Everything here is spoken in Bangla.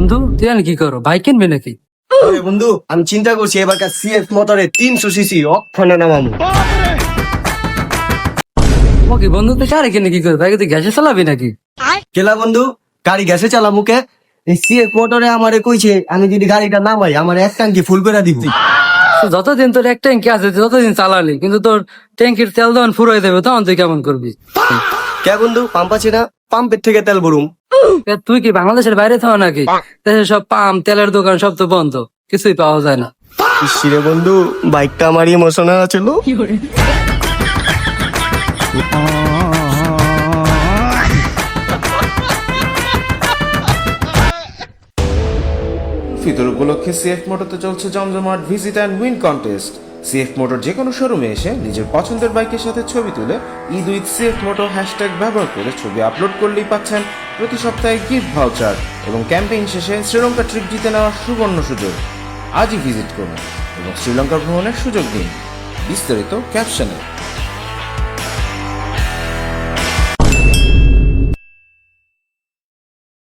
বন্ধু তুই আর কি করো, বাইক কিনবে নাকি? আরে বন্ধু, আমি চিন্তা করছি এবারকার সিএফ মোটরে 300 সিসি অক্ষণে নামাবো। ও কি বন্ধু, তুই কারে কিনে কি করবে? বাইক তুই গ্যাসে চালাবি নাকি? কেলা বন্ধু, গাড়ি গ্যাসে চালামু কে? এই সিএফ মোটরে আমারে কইছে আমি যদি গাড়িটা নামাই আমার এক ট্যাঙ্কি ফুল করে দিব। তো যতদিন তোর এক ট্যাঙ্কি আছে তুই ততদিন চালালি, কিন্তু তোর ট্যাঙ্কির তেল যখন ফুরাই দেবে তখন তুই কেমন করবি? কে বন্ধু, পাম্প আছে না? পাম্পের থেকে তেল ভরুম। তুই কি বাংলাদেশের বাইরে থাও নাকি? দেশের সব পাম্প তেলের দোকান সব তো বন্ধ, কিছুই পাওয়া যায় না। ইসিরে বন্ধু, বাইকটা আমার ইমোশনাল ছিল। ফিতর উপলক্ষে সিএফ মোটরতে চলছে জমজমাট visit and win contest. CF motor যে কোনো শোরুমে এসে নিজের পছন্দের বাইকের সাথে ছবি তুলে Eid with CF motor hashtag ব্যবহার করে ছবি আপলোড করলেই পাচ্ছেন প্রতি সপ্তাহে গিফট ভাউচার এবং ক্যাম্পেইন শেষে শ্রীলঙ্কা ট্রিপ জিতে নেওয়ার সুবর্ণ সুযোগ। আজই ভিজিট করুন এবং শ্রীলঙ্কা ভ্রমণের সুযোগ দিন। বিস্তারিত ক্যাপশনে।